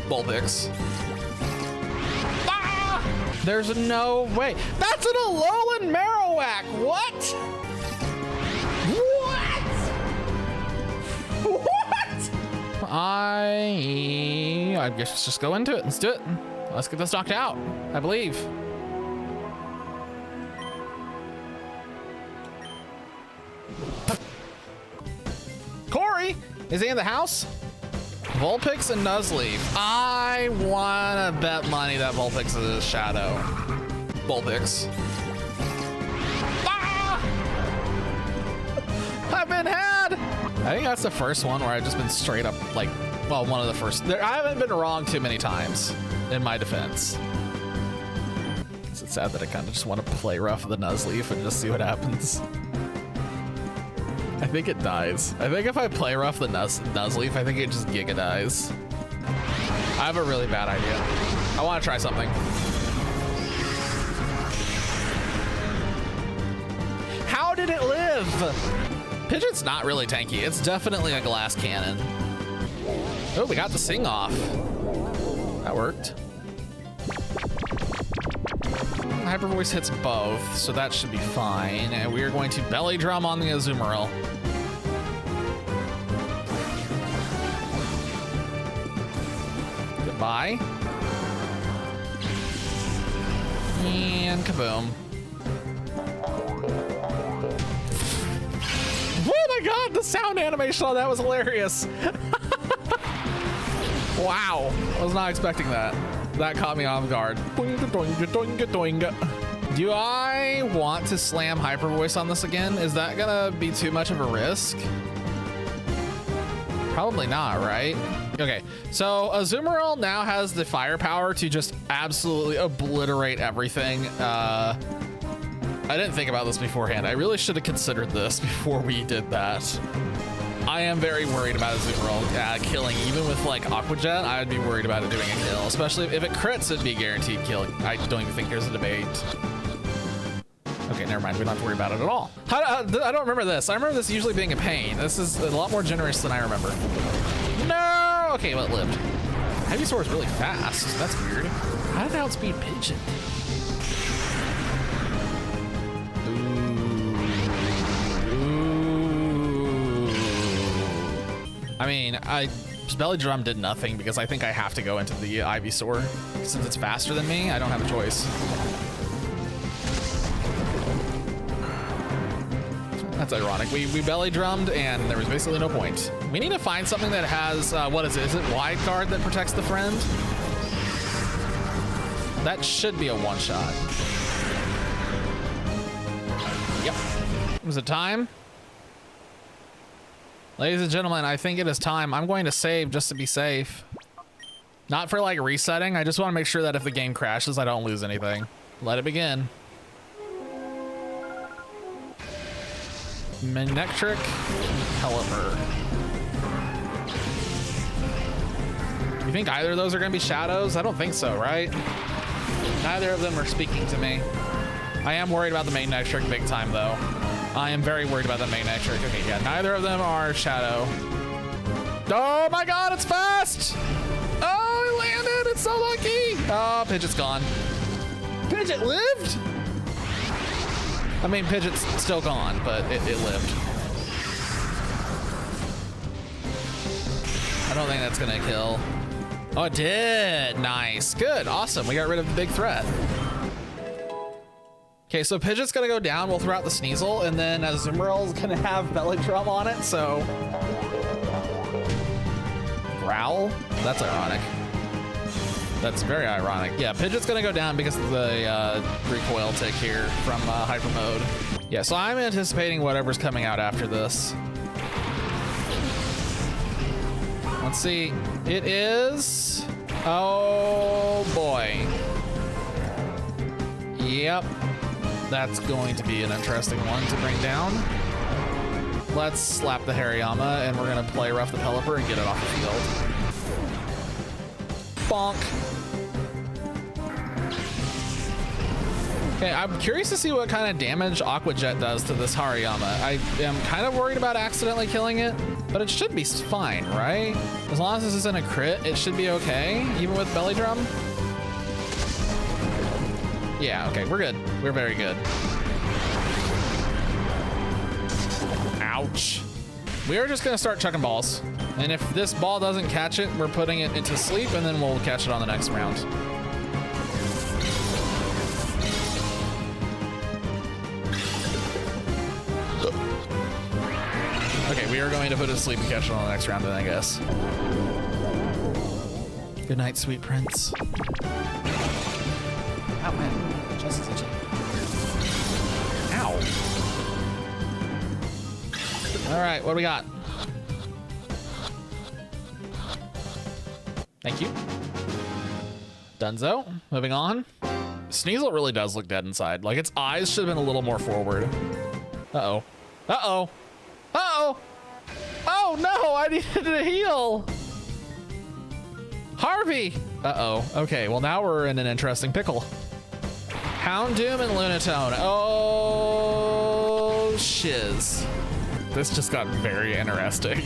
Vulpix. Ah! There's no way. That's an Alolan Marowak. What? What? I guess let's just go into it. Let's do it. Let's get this knocked out, I believe. Corey, is he in the house? Vulpix and Nuzleaf. I wanna bet money that Vulpix is a shadow. Vulpix. Ah! I've been had. I think that's the first one where I've just been straight up like, well, one of the first. I haven't been wrong too many times in my defense. It's sad that I kind of just want to play rough with the Nuzleaf and just see what happens. I think it dies. I think if I play rough the Nuzleaf, I think it just Giga dies. I have a really bad idea. I want to try something. How did it live? Pidgeot's not really tanky. It's definitely a glass cannon. Oh, we got the sing off. That worked. Hyper Voice hits both, so that should be fine. And we are going to belly drum on the Azumarill. Goodbye. And kaboom. Oh my god, the sound animation on that was hilarious. Wow, I was not expecting that. That caught me off guard. Doinga, doinga, doinga, doinga. Do I want to slam Hyper Voice on this again? Is that gonna be too much of a risk? Probably not, right? Okay, so Azumarill now has the firepower to just absolutely obliterate everything. I didn't think about this beforehand. I really should have considered this before we did that. I am very worried about Azumarill killing. Even with like Aqua Jet, I would be worried about it doing a kill. Especially if it crits, it'd be a guaranteed kill. I don't even think there's a debate. Okay, never mind. We don't have to worry about it at all. I don't remember this. I remember this usually being a pain. This is a lot more generous than I remember. No! Okay, well, it lived. Ivysaur is really fast. That's weird. How did it outspeed Pidgeot? I mean, Belly Drum did nothing because I think I have to go into the Ivysaur. Since it's faster than me, I don't have a choice. That's ironic. We Belly Drummed and there was basically no point. We need to find something that has, what is it? Is it Wide Guard that protects the friend? That should be a one-shot. Yep. Was it time? Ladies and gentlemen, I think it is time. I'm going to save just to be safe. Not for like resetting. I just want to make sure that if the game crashes, I don't lose anything. Let it begin. Manectric, Pelipper. You think either of those are going to be shadows? I don't think so, right? Neither of them are speaking to me. I am worried about the Manectric big time, though. I am very worried about the Manectric. Okay, yeah, neither of them are shadow. Oh my god, it's fast! Oh, it landed! It's so lucky! Oh, Pidgeot's gone. Pidgeot lived? I mean, Pidgeot's still gone, but it lived. I don't think that's gonna kill. Oh, it did! Nice. Good. Awesome. We got rid of the big threat. Okay, so Pidgeot's gonna go down. We'll throw out the Sneasel, and then Azumarill's gonna have Belly Drum on it, so... Growl? That's ironic. That's very ironic. Yeah, Pidgeot's gonna go down because of the recoil tick here from Hyper Mode. Yeah, so I'm anticipating whatever's coming out after this. Let's see. It is... Oh, boy. Yep. That's going to be an interesting one to bring down. Let's slap the Hariyama, and we're gonna play rough the Pelipper and get it off the field. Bonk. Okay, I'm curious to see what kind of damage Aqua Jet does to this Hariyama. I am kind of worried about accidentally killing it. But it should be fine, right? As long as this isn't a crit, it should be okay, even with belly drum. Yeah, okay, we're good. We're very good. Ouch. We are just gonna start chucking balls. And if this ball doesn't catch it, we're putting it into sleep, and then we'll catch it on the next round. Okay, we are going to put it to sleep and catch it on the next round then, I guess. Good night, sweet prince. Ow, man. Just itchy. Ow. All right, what do we got? Thank you. Dunzo. Moving on. Sneasel really does look dead inside. Like, its eyes should have been a little more forward. Uh-oh. Uh-oh. Uh-oh. Oh, no, I needed to heal. Harvey. Uh-oh. Okay, well, now we're in an interesting pickle. Houndoom and Lunatone. Oh, shiz. This just got very interesting.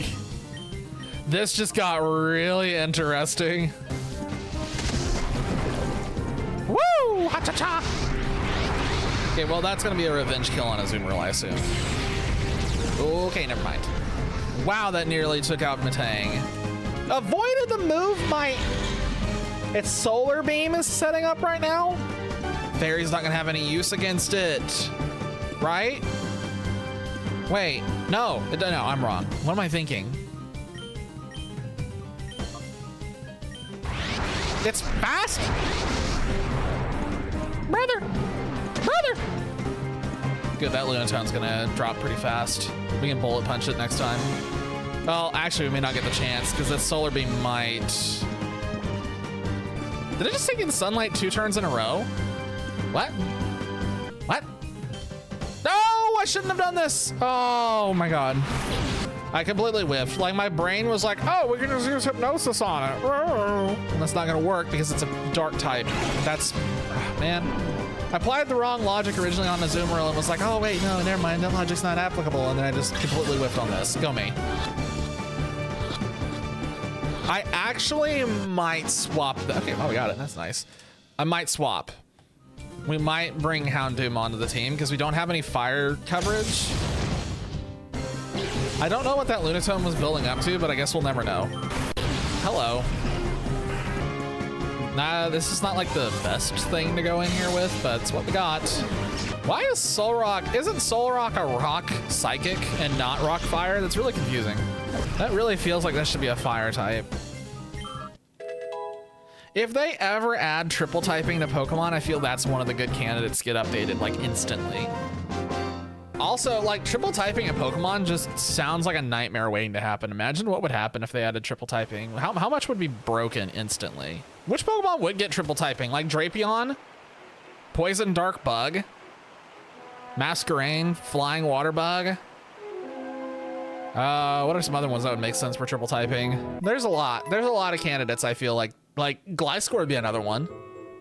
This just got really interesting. Woo! Ha-cha-cha! Okay, well, that's gonna be a revenge kill on Azumarill, I assume. Okay, never mind. Wow, that nearly took out Matang. Avoided the move its solar beam is setting up right now. Fairy's not gonna have any use against it, right? Wait, no, I'm wrong. What am I thinking? It's fast? Brother! Good, that Lunatone's gonna drop pretty fast. We can bullet punch it next time. Well, actually, we may not get the chance because that solar beam might... Did it just take in sunlight 2 turns in a row? What? What? No, I shouldn't have done this. Oh my God. I completely whiffed. Like, my brain was like, oh, we can just use hypnosis on it. And that's not gonna work because it's a dark type. That's, man. I applied the wrong logic originally on Azumarill and was like, oh wait, no, never mind, that logic's not applicable. And then I just completely whiffed on this. Go me. I actually might swap okay, oh, we got it, that's nice. I might swap. We might bring Houndoom onto the team because we don't have any fire coverage. I don't know what that Lunatone was building up to, but I guess we'll never know. Hello. Nah, this is not like the best thing to go in here with, but it's what we got. Why is Solrock, isn't Solrock a rock psychic and not rock fire? That's really confusing. That really feels like that should be a fire type. If they ever add triple typing to Pokemon, I feel that's one of the good candidates to get updated like instantly. Also, like, triple typing a Pokemon just sounds like a nightmare waiting to happen. Imagine what would happen if they added triple typing. How much would be broken instantly? Which Pokemon would get triple typing? Like Drapion, Poison Dark Bug, Masquerain, Flying Water Bug. What are some other ones that would make sense for triple typing? There's a lot. There's a lot of candidates, I feel like. Like, Gliscor would be another one.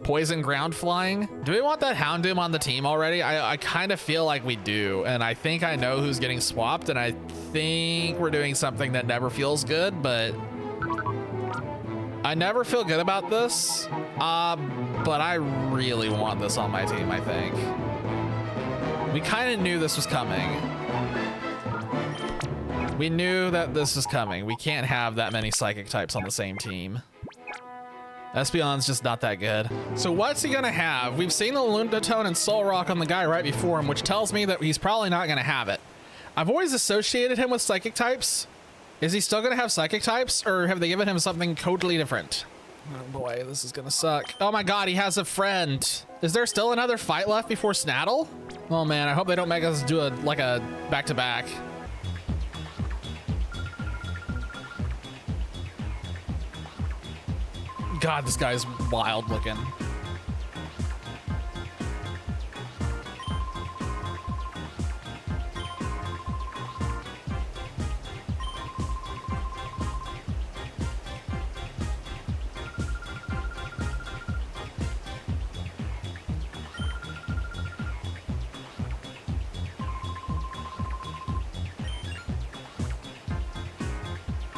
Poison Ground Flying. Do we want that Houndoom on the team already? I kind of feel like we do. And I think I know who's getting swapped. And I think we're doing something that never feels good, but I never feel good about this. But I really want this on my team, I think. We kind of knew this was coming. We knew that this was coming. We can't have that many psychic types on the same team. Espeon's just not that good. So what's he gonna have? We've seen the Lunatone and Solrock on the guy right before him, which tells me that he's probably not gonna have it. I've always associated him with psychic types. Is he still gonna have psychic types, or have they given him something totally different? Oh boy, this is gonna suck. Oh my God, he has a friend. Is there still another fight left before Snattle? Oh man, I hope they don't make us do a back-to-back. God, this guy's wild looking.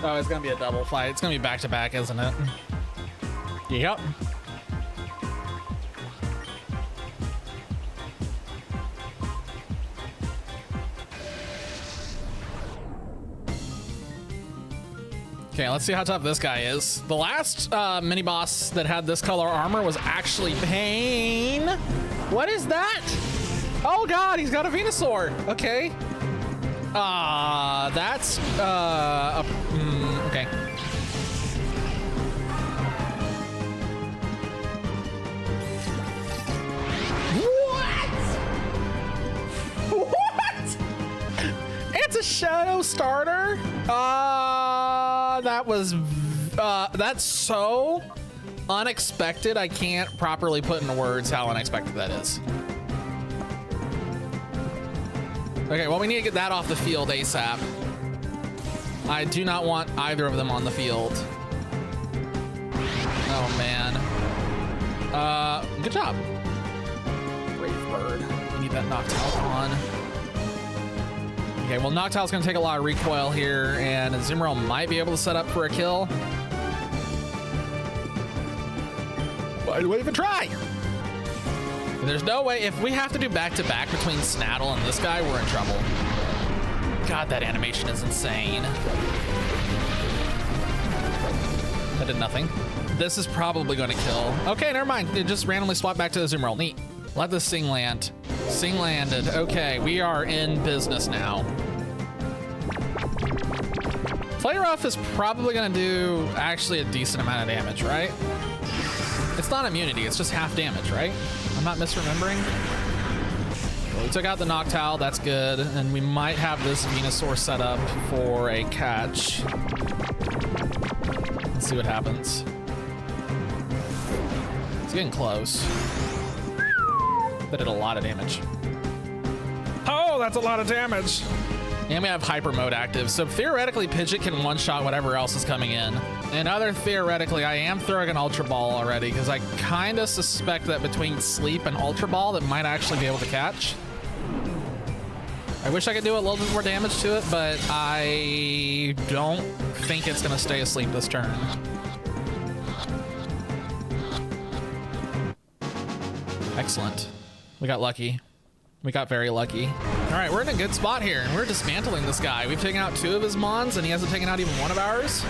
Oh, it's gonna be a double fight. It's gonna be back to back, isn't it? Yep. Okay, let's see how tough this guy is. The last mini boss that had this color armor was actually pain. What is that? Oh god, he's got a Venusaur. Okay. That's okay. What? It's a shadow starter? That's so unexpected. I can't properly put into words how unexpected that is. Okay, well, we need to get that off the field ASAP. I do not want either of them on the field. Oh, man. Good job. Brave Bird. We need that Noctowl on. Okay, well, Noctowl's gonna take a lot of recoil here, and Azumarill might be able to set up for a kill. Why do I even try? There's no way. If we have to do back-to-back between Snattle and this guy, we're in trouble. God, that animation is insane. That did nothing. This is probably going to kill. Okay, never mind. It just randomly swapped back to Azumarill. Neat. Let the Sing land. Sing landed. Okay, we are in business now. Flare Ruff is probably going to do actually a decent amount of damage, right? It's not immunity, it's just half damage, right? I'm not misremembering. Well, we took out the Noctowl, that's good. And we might have this Venusaur set up for a catch. Let's see what happens. It's getting close. That did a lot of damage. Oh, that's a lot of damage. And we have Hyper Mode active, so theoretically Pidgeot can one-shot whatever else is coming in. And other theoretically, I am throwing an Ultra Ball already because I kind of suspect that between Sleep and Ultra Ball that might actually be able to catch. I wish I could do a little bit more damage to it, but I don't think it's going to stay asleep this turn. Excellent. We got lucky. We got very lucky. All right, we're in a good spot here, and we're dismantling this guy. We've taken out 2 of his Mons, and he hasn't taken out even 1 of ours.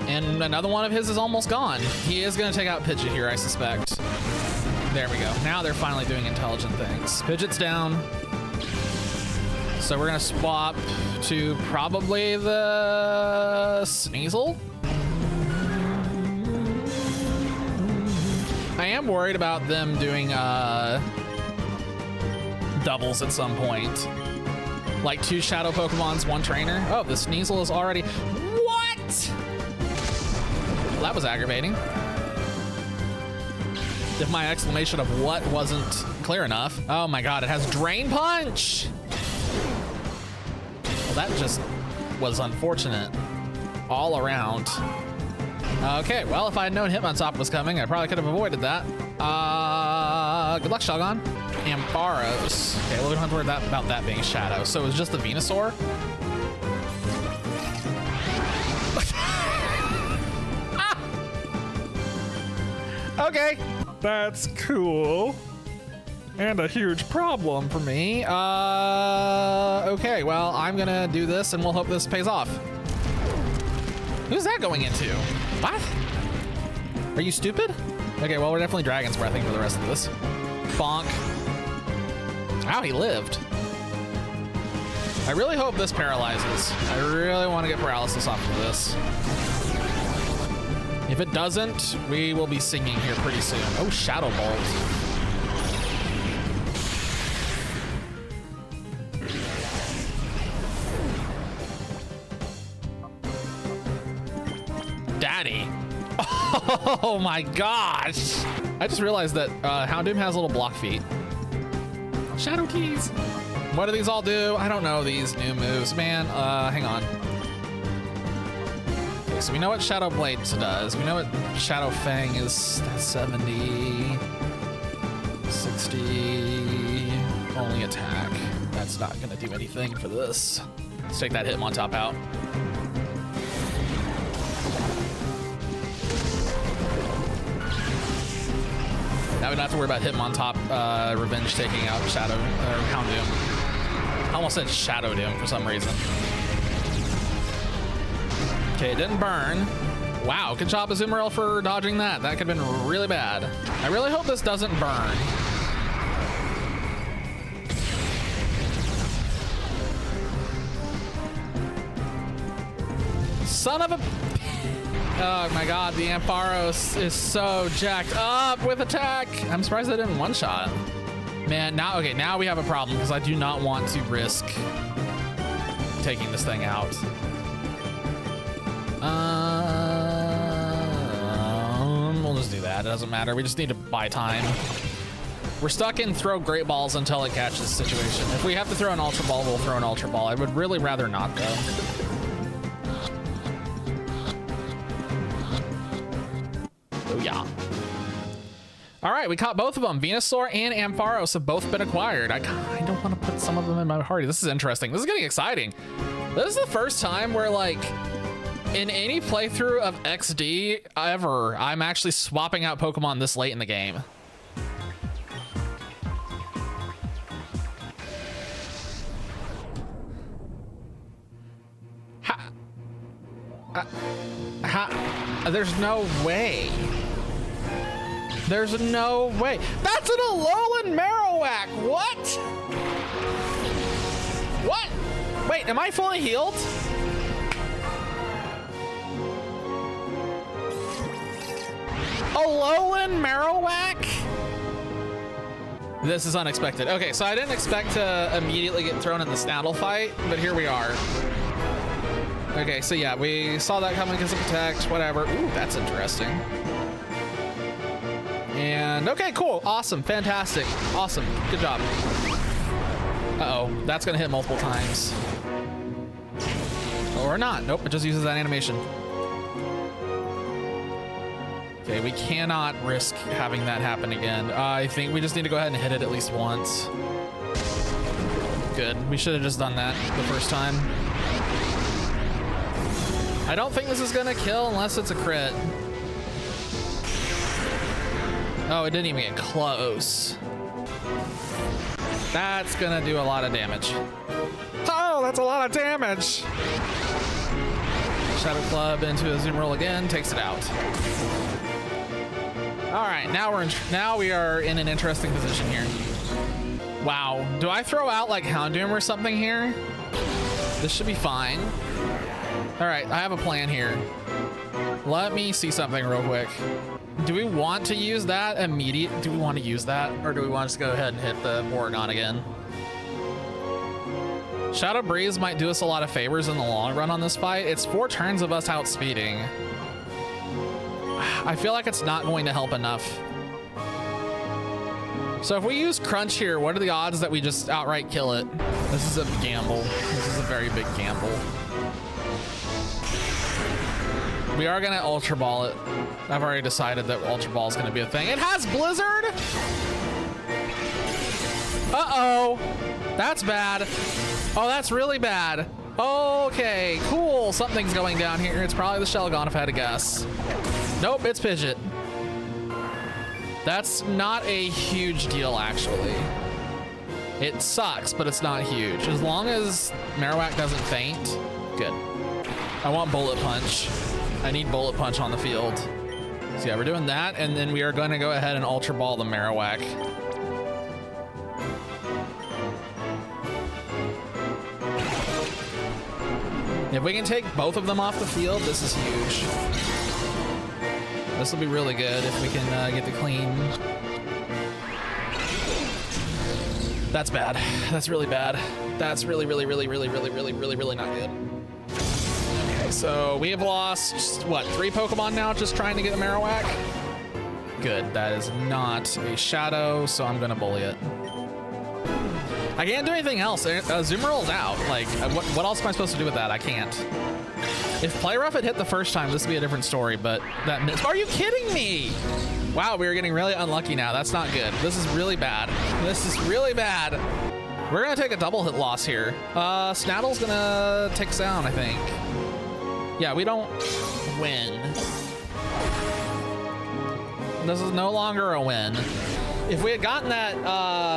And another one of his is almost gone. He is going to take out Pidgeot here, I suspect. There we go. Now they're finally doing intelligent things. Pidgeot's down. So we're going to swap to probably the Sneasel. I am worried about them doing doubles at some point. Like 2 Shadow Pokemons, 1 trainer. Oh, the Sneasel is already... What? Well, that was aggravating. If my exclamation of what wasn't clear enough. Oh my god, it has Drain Punch! Well, that just was unfortunate all around. Okay, well, if I had known Hitmontop was coming, I probably could have avoided that. Good luck, Shelgon. Ampharos. Okay, well, we don't have to worry about that being Shadow. So it was just the Venusaur? Okay. That's cool. And a huge problem for me. Okay, well, I'm gonna do this and we'll hope this pays off. Who's that going into? What? Are you stupid? Okay, well, we're definitely Dragon's Breathing for the rest of this. Bonk. Ow, he lived. I really hope this paralyzes. I really want to get paralysis off of this. If it doesn't, we will be singing here pretty soon. Oh, Shadow Bolt. Daddy. Oh my gosh. I just realized that Houndoom has little block feet. Shadow Keys. What do these all do? I don't know these new moves, man. Hang on. Okay, so we know what Shadow Blade does. We know what Shadow Fang is. That's 70, 60, only attack. That's not gonna do anything for this. Let's take that Hitmontop out. Now we don't have to worry about Hitmontop Revenge taking out Shadow or Houndoom. I almost said Shadow Doom for some reason. Okay, it didn't burn. Wow, good job Azumarill for dodging that. That could have been really bad. I really hope this doesn't burn. Son of a... Oh my god, the Ampharos is so jacked up with attack. I'm surprised I didn't one-shot. Man, now, okay, now we have a problem because I do not want to risk taking this thing out. We'll just do that. It doesn't matter. We just need to buy time. We're stuck in throw Great Balls until it catches the situation. If we have to throw an Ultra Ball, we'll throw an Ultra Ball. I would really rather not, though. Oh, yeah. All right, we caught both of them. Venusaur and Ampharos have both been acquired. I don't want to put some of them in my party. This is interesting. This is getting exciting. This is the first time where, like, in any playthrough of XD ever, I'm actually swapping out Pokemon this late in the game. There's no way. There's no way. That's an Alolan Marowak. What? What? Wait, am I fully healed? Alolan Marowak? This is unexpected. Okay, so I didn't expect to immediately get thrown in the Snattle fight, but here we are. Okay, so yeah, we saw that coming because of attacks, whatever. Ooh, that's interesting. And okay, cool, awesome, fantastic, awesome, good job. Uh-oh, that's gonna hit multiple times. Or not, nope, it just uses that animation. Okay, we cannot risk having that happen again. I think we just need to go ahead and hit it at least once. Good, we should have just done that the first time. I don't think this is gonna kill unless it's a crit. Oh, it didn't even get close. That's gonna do a lot of damage. Oh, that's a lot of damage. Shadow Club into a Azumarill again, takes it out. All right, now we are in an interesting position here. Wow, do I throw out like Houndoom or something here? This should be fine. All right, I have a plan here. Let me see something real quick. Do we want to use that immediate? Do we want to use that? Or do we want to just go ahead and hit the Porygon again? Shadow Breeze might do us a lot of favors in the long run on this fight. It's 4 turns of us outspeeding. I feel like it's not going to help enough. So if we use Crunch here, what are the odds that we just outright kill it? This is a gamble. This is a very big gamble. We are gonna Ultra Ball it. I've already decided that Ultra Ball is gonna be a thing. It has Blizzard! Uh-oh. That's bad. Oh, that's really bad. Okay, cool. Something's going down here. It's probably the Shelgon if I had to guess. Nope, it's Pidgeot. That's not a huge deal, actually. It sucks, but it's not huge. As long as Marowak doesn't faint, good. I want Bullet Punch. I need Bullet Punch on the field. So yeah, we're doing that, and then we are going to go ahead and Ultra Ball the Marowak. If we can take both of them off the field, this is huge. This will be really good if we can get the clean. That's bad. That's really bad. That's really not good. So we have lost, what, 3 Pokemon now just trying to get a Marowak? Good, that is not a Shadow, so I'm gonna bully it. I can't do anything else. Azumarill is out. Like, what else am I supposed to do with that? I can't. If Play Rough had hit the first time, this would be a different story, but that missed. Are you kidding me? Wow, we are getting really unlucky now. That's not good. This is really bad. This is really bad. We're gonna take a double hit loss here. Snattle's gonna take us down, I think. Yeah, we don't win. This is no longer a win. If we had gotten that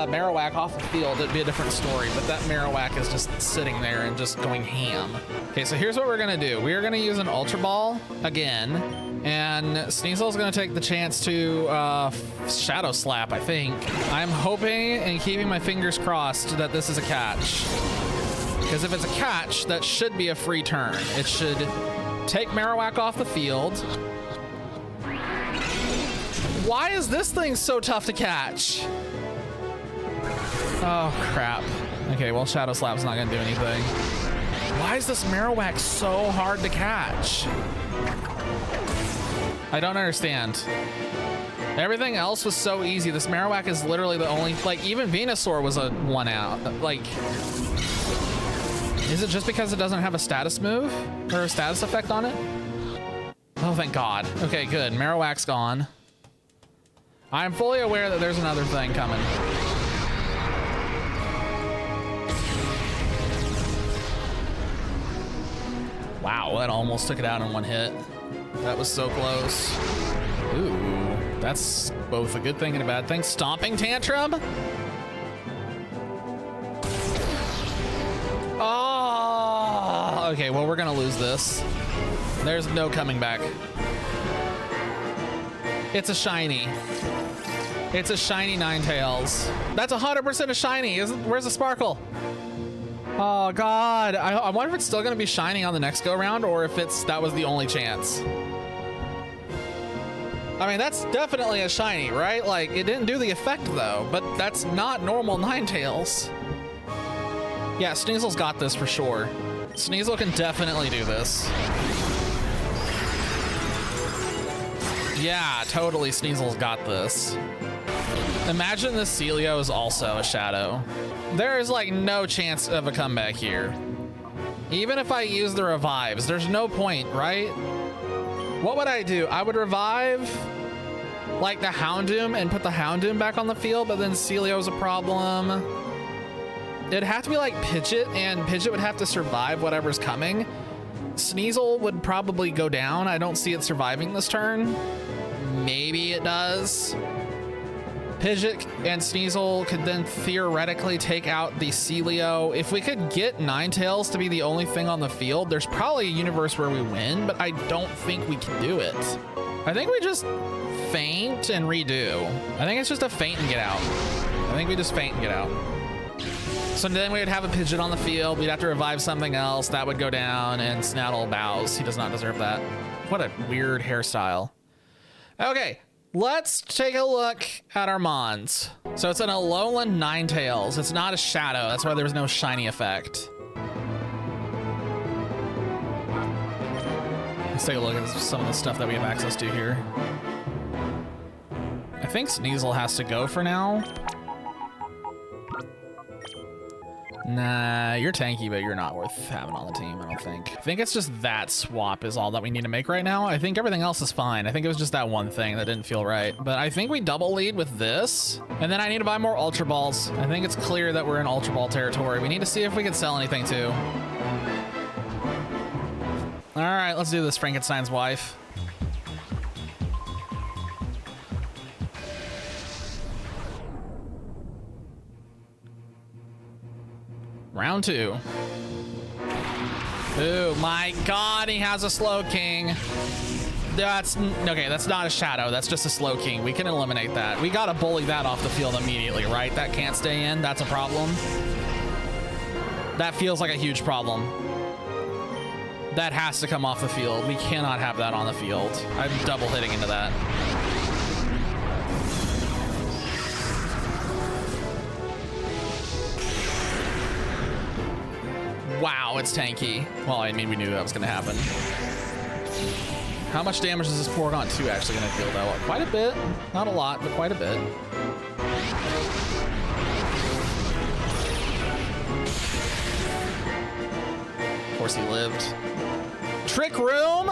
Marowak off the field, it'd be a different story, but that Marowak is just sitting there and just going ham. Okay, so here's what we're gonna do. We are gonna use an Ultra Ball again, and Sneasel's gonna take the chance to Shadow Slap, I think. I'm hoping and keeping my fingers crossed that this is a catch. Because if it's a catch, that should be a free turn. It should take Marowak off the field. Why is this thing so tough to catch? Oh, crap. Okay, well, Shadow Slap's not gonna do anything. Why is this Marowak so hard to catch? I don't understand. Everything else was so easy. This Marowak is literally the only, like, even Venusaur was a 1 out. Like, is it just because it doesn't have a status move or a status effect on it? Oh, thank God. Okay, good. Marowak's gone. I'm fully aware that there's another thing coming. Wow, that almost took it out in 1 hit. That was so close. Ooh, that's both a good thing and a bad thing. Stomping Tantrum? Oh, okay, well, we're gonna lose this. There's no coming back. It's a shiny. It's a shiny Ninetales. That's 100% a shiny. Where's the sparkle? Oh God. I wonder if it's still gonna be shining on the next go round or if that was the only chance. I mean, that's definitely a shiny, right? Like, it didn't do the effect though, but that's not normal Ninetales. Yeah, Sneasel's got this for sure. Sneasel can definitely do this. Yeah, totally Sneasel's got this. Imagine this Celio is also a Shadow. There is like no chance of a comeback here. Even if I use the revives, there's no point, right? What would I do? I would revive like the Houndoom and put the Houndoom back on the field, but then Celio's a problem. It'd have to be like Pidgeot, and Pidgeot would have to survive whatever's coming. Sneasel would probably go down. I don't see it surviving this turn. Maybe it does. Pidgeot and Sneasel could then theoretically take out the Celio. If we could get Ninetales to be the only thing on the field, there's probably a universe where we win, but I don't think we can do it. I think we just feint and redo. I think it's just a feint and get out. I think we just feint and get out. So then we would have a Pidgeot on the field. We'd have to revive something else. That would go down, and Snattle bows. He does not deserve that. What a weird hairstyle. Okay, let's take a look at our Mons. So it's an Alolan Ninetales. It's not a Shadow. That's why there's no shiny effect. Let's take a look at some of the stuff that we have access to here. I think Sneasel has to go for now. Nah, you're tanky, but you're not worth having on the team, I don't think. I think it's just that swap is all that we need to make right now. I think everything else is fine. I think it was just that one thing that didn't feel right. But I think we double lead with this, and then I need to buy more Ultra Balls. I think it's clear that we're in Ultra Ball territory. We need to see if we can sell anything too. All right, let's do this, Frankenstein's wife. Round 2. Oh my God, he has a Slow King. That's okay. That's not a Shadow. That's just a Slow King. We can eliminate that. We gotta bully that off the field immediately, right? That can't stay in. That's a problem. That feels like a huge problem. That has to come off the field. We cannot have that on the field. I'm double hitting into that. Wow, it's tanky. Well, I mean, we knew that was going to happen. How much damage is this Porygon 2 actually going to deal, though? Quite a bit. Not a lot, but quite a bit. Of course, he lived. Trick Room!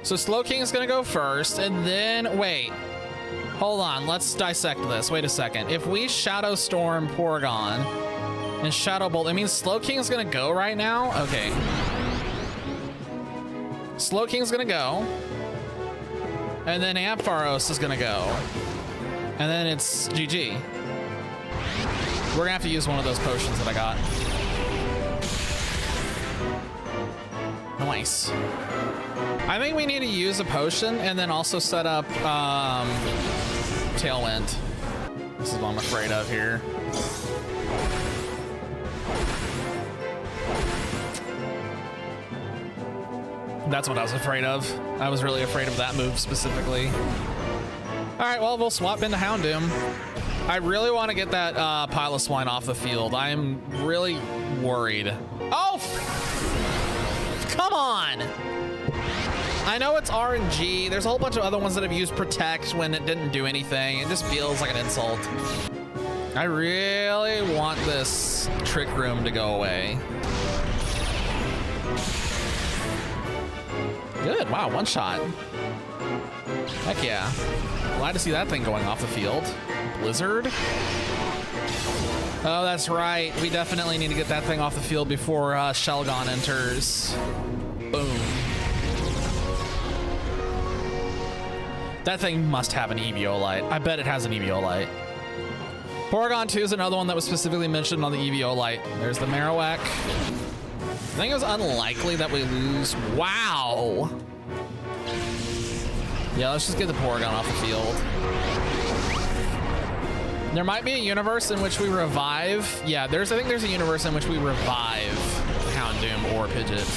So Slow King is going to go first, and then... Wait. Hold on, let's dissect this. Wait a second. If we Shadow Storm Porygon and Shadow Bolt, it means Slowking's gonna go right now? Okay. Slowking's gonna go. And then Ampharos is gonna go. And then it's GG. We're gonna have to use one of those potions that I got. Nice. I think we need to use a potion and then also set up Tailwind. This is what I'm afraid of here. That's what I was afraid of. I was really afraid of that move specifically. All right, well, we'll swap into Houndoom. I really want to get that Piloswine off the field. I'm really worried. Oh! Come on! I know it's RNG. There's a whole bunch of other ones that have used Protect when it didn't do anything. It just feels like an insult. I really want this Trick Room to go away. Good, wow, one shot. Heck yeah. Glad to see that thing going off the field. Blizzard. Oh, that's right. We definitely need to get that thing off the field before Shelgon enters. Boom. That thing must have an Eviolite. I bet it has an Eviolite. Porygon 2 is another one that was specifically mentioned on the Eviolite. There's the Marowak. I think it was unlikely that we lose. Wow. Yeah, let's just get the Porygon off the field. There might be a universe in which we revive. Yeah, I think there's a universe in which we revive Houndoom or Pidgeot.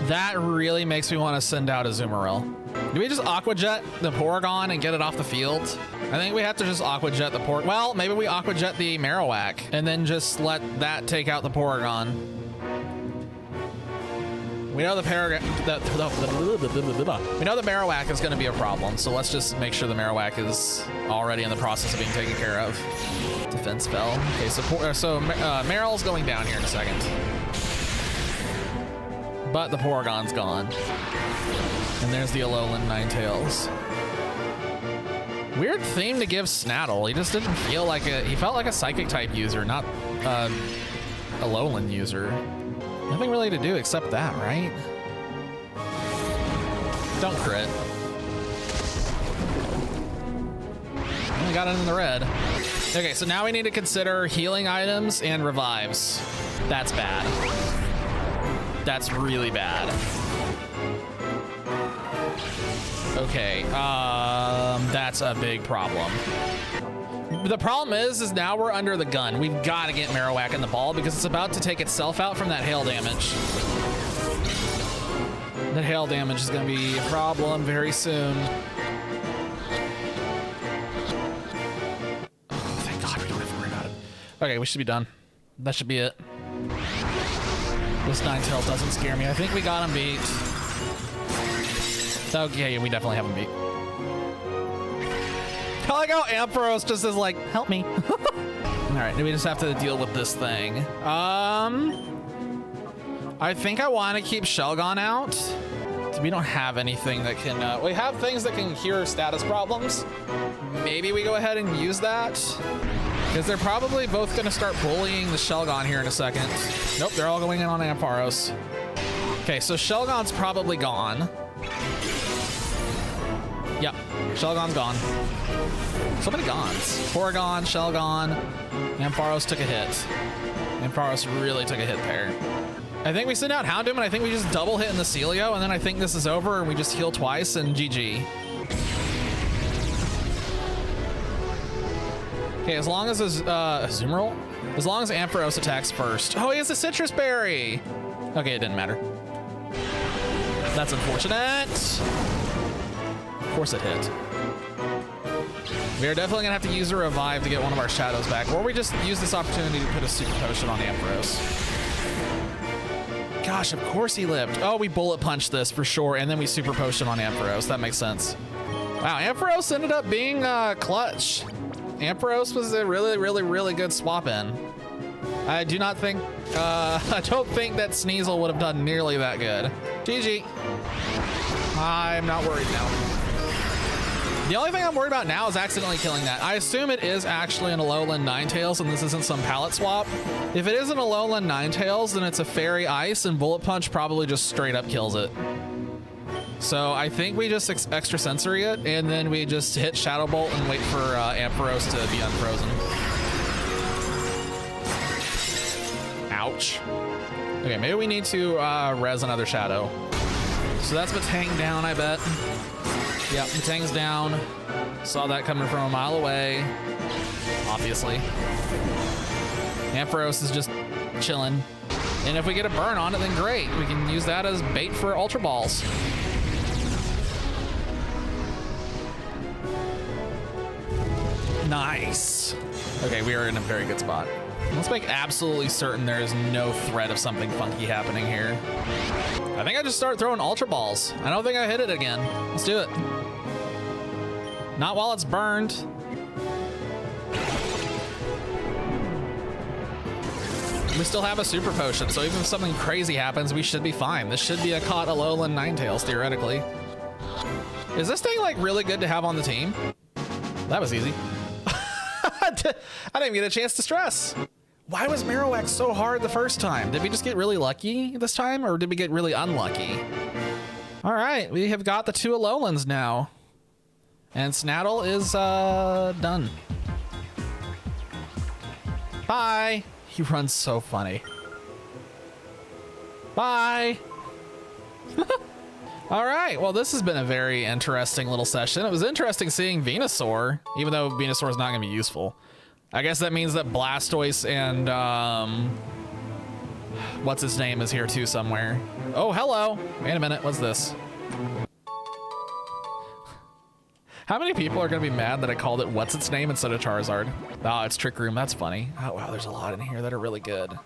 That really makes me want to send out a Azumarill. Do we just Aqua Jet the Porygon and get it off the field? I think we have to just Aqua Jet the Well, maybe we Aqua Jet the Marowak and then just let that take out the Porygon. We know the Marowak is going to be a problem, so let's just make sure the Marowak is already in the process of being taken care of. Defense spell. Okay, so Meryl's going down here in a second. But the Porygon's gone. And there's the Alolan Ninetales. Weird theme to give Snattle. He just didn't feel like he felt like a Psychic type user, not Alolan user. Nothing really to do except that, right? Don't crit. Only got it in the red. Okay, so now we need to consider healing items and revives. That's bad. That's really bad. Okay, that's a big problem. The problem is now we're under the gun. We've got to get Marowak in the ball because it's about to take itself out from that hail damage. That hail damage is going to be a problem very soon. Oh, thank God we don't have to worry about it. Okay, we should be done. That should be it. This Ninetales doesn't scare me. I think we got him beat. Okay, we definitely have him beat. I like how Ampharos just is like, help me. All right, we just have to deal with this thing. I think I want to keep Shelgon out. We don't have anything that can, we have things that can cure status problems. Maybe we go ahead and use that. Because they're probably both going to start bullying the Shelgon here in a second. Nope, they're all going in on Ampharos. Okay, so Shelgon's probably gone. Yep, Shelgon's gone. So many gons. Porygon, Shelgon, Ampharos took a hit. Ampharos really took a hit there. I think we send out Houndoom, and I think we just double hit in the Celio, and then I think this is over, and we just heal twice, and GG. Okay, as long as Azumarill? As long as Ampharos attacks first. Oh, he has a Citrus Berry! Okay, it didn't matter. That's unfortunate. Of course it hit. We are definitely gonna have to use a revive to get one of our shadows back, or we just use this opportunity to put a super potion on Ampharos. Gosh, of course he lived. Oh, we bullet punched this for sure, and then we super potion on Ampharos. That makes sense. Wow, Ampharos ended up being clutch. Ampharos was a really, really, really good swap in. I do not think, I don't think that Sneasel would have done nearly that good. GG. I'm not worried now. The only thing I'm worried about now is accidentally killing that. I assume it is actually an Alolan Ninetales and this isn't some palette swap. If it is an Alolan Ninetales, then it's a Fairy Ice and Bullet Punch probably just straight up kills it. So I think we just extra sensory it and then we just hit Shadow Bolt and wait for Ampharos to be unfrozen. Ouch. Okay, maybe we need to res another Shadow. So that's Matang down, I bet. Yep, Matang's down. Saw that coming from a mile away, obviously. Ampharos is just chilling. And if we get a burn on it, then great. We can use that as bait for Ultra Balls. Nice. Okay, we are in a very good spot. Let's make absolutely certain there is no threat of something funky happening here. I think I just start throwing Ultra Balls. I don't think I hit it again. Let's do it. Not while it's burned. We still have a Super Potion, so even if something crazy happens, we should be fine. This should be a caught Alolan Ninetales, theoretically. Is this thing like really good to have on the team? That was easy. I didn't even get a chance to stress. Why was Marowak so hard the first time? Did we just get really lucky this time, or did we get really unlucky? All right, we have got the 2 Alolans now. And Snattle is done. Bye. He runs so funny. Bye. All right, well, this has been a very interesting little session. It was interesting seeing Venusaur, even though Venusaur is not gonna be useful. I guess that means that Blastoise and what's his name is here too somewhere. Oh, hello. Wait a minute, what's this? How many people are gonna be mad that I called it what's its name instead of Charizard? Oh, it's Trick Room, that's funny. Oh wow, there's a lot in here that are really good.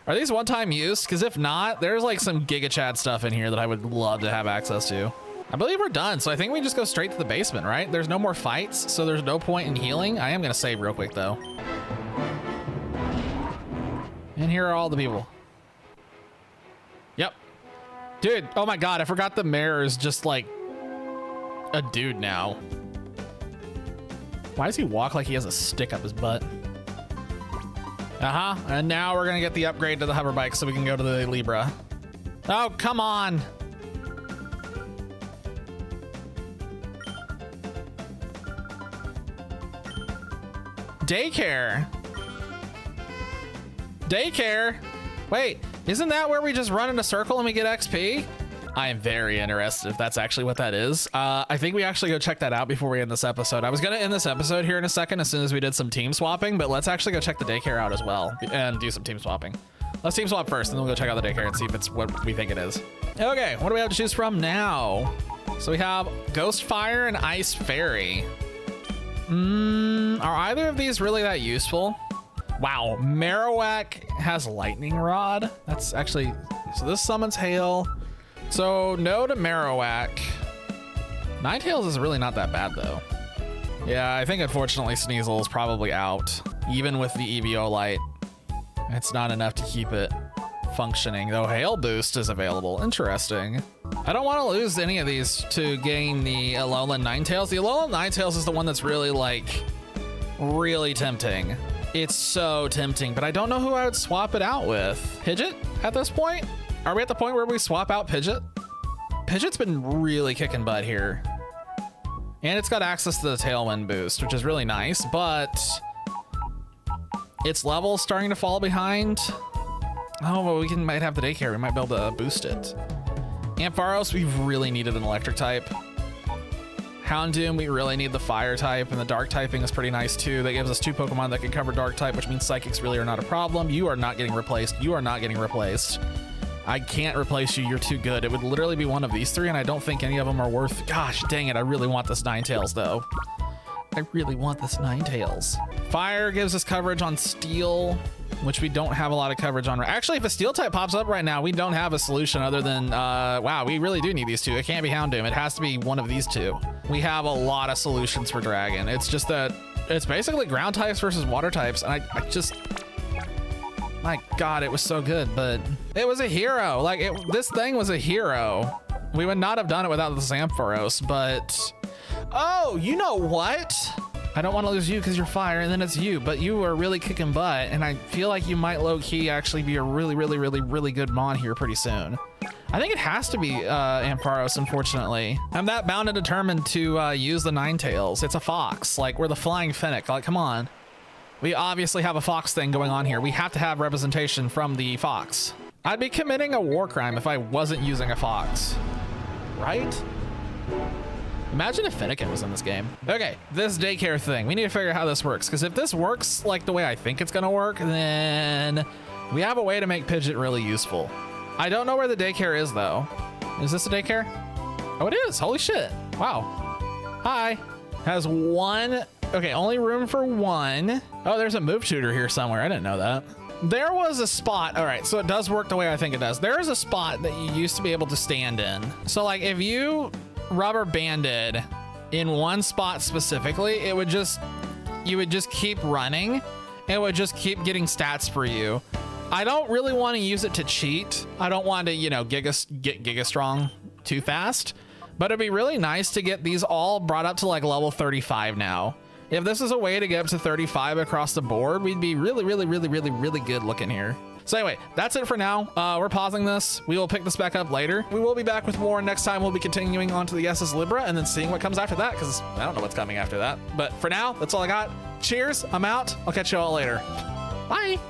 Are these one-time use? Because if not, there's like some Giga Chad stuff in here that I would love to have access to. I believe we're done, so I think we just go straight to the basement, right? There's no more fights, so there's no point in healing. I am gonna save real quick though. And here are all the people. Yep. Dude, oh my God, I forgot the mayor is just like a dude now. Why does he walk like he has a stick up his butt? Uh-huh, and now we're gonna get the upgrade to the hover bike so we can go to the Libra. Oh, come on. Daycare. Daycare. Wait, isn't that where we just run in a circle and we get XP? I am very interested if that's actually what that is. I think we actually go check that out before we end this episode. I was gonna end this episode here in a second as soon as we did some team swapping, but let's actually go check the daycare out as well and do some team swapping. Let's team swap first and then we'll go check out the daycare and see if it's what we think it is. Okay, what do we have to choose from now? So we have Ghost Fire and Ice Fairy. Are either of these really that useful? Wow, Marowak has Lightning Rod. That's actually, so this summons Hail. So no to Marowak. Ninetales is really not that bad though. Yeah, I think unfortunately Sneasel is probably out. Even with the EVO light, it's not enough to keep it functioning, though Hail Boost is available. Interesting. I don't want to lose any of these to gain the Alolan Ninetales. The Alolan Ninetales is the one that's really like, really tempting. It's so tempting, but I don't know who I would swap it out with. Pidgeot at this point? Are we at the point where we swap out Pidgeot? Pidgeot's been really kicking butt here. And it's got access to the Tailwind boost, which is really nice, but its level is starting to fall behind. Oh, well, we might have the daycare. We might be able to boost it. Ampharos, we really needed an electric type. Houndoom, we really need the fire type, and the dark typing is pretty nice too. That gives us 2 Pokemon that can cover dark type, which means psychics really are not a problem. You are not getting replaced. You are not getting replaced. I can't replace you. You're too good. It would literally be one of these 3, and I don't think any of them are worth. Gosh, dang it. I really want this Ninetales though. I really want this Ninetales. Fire gives us coverage on Steel, which we don't have a lot of coverage on. Actually, if a Steel type pops up right now, we don't have a solution other than, wow, we really do need these 2. It can't be Houndoom. It has to be one of these 2. We have a lot of solutions for Dragon. It's just that it's basically ground types versus water types. And I just, my God, it was so good, but it was a hero. Like this thing was a hero. We would not have done it without the Zampharos, but... Oh, you know what? I don't want to lose you because you're fire, and then it's you, but you are really kicking butt, and I feel like you might low-key actually be a really, really, really, really good Mon here pretty soon. I think it has to be Ampharos, unfortunately. I'm that bound and determined to use the Ninetales. It's a fox. Like, we're the Flying Fennec. Like, come on. We obviously have a fox thing going on here. We have to have representation from the fox. I'd be committing a war crime if I wasn't using a fox. Right? Imagine if Fennekin was in this game. Okay, this daycare thing. We need to figure out how this works, because if this works like the way I think it's gonna work, then we have a way to make Pidgeot really useful. I don't know where the daycare is, though. Is this a daycare? Oh, it is. Holy shit. Wow. Hi. Has one. Okay, only room for one. Oh, there's a move shooter here somewhere. I didn't know that. There was a spot. All right, so it does work the way I think it does. There is a spot that you used to be able to stand in. So, like, if you rubber banded in one spot specifically, it would just, you would just keep running. It would just keep getting stats for you. I don't really want to use it to cheat. I don't want to, you know, get Giga Strong too fast, but it'd be really nice to get these all brought up to like level 35 now. If this is a way to get up to 35 across the board, we'd be really, really, really, really, really good looking here. So anyway, that's it for now. We're pausing this. We will pick this back up later. We will be back with more next time. We'll be continuing on to the SS Libra and then seeing what comes after that, because I don't know what's coming after that. But for now, that's all I got. Cheers. I'm out. I'll catch you all later. Bye.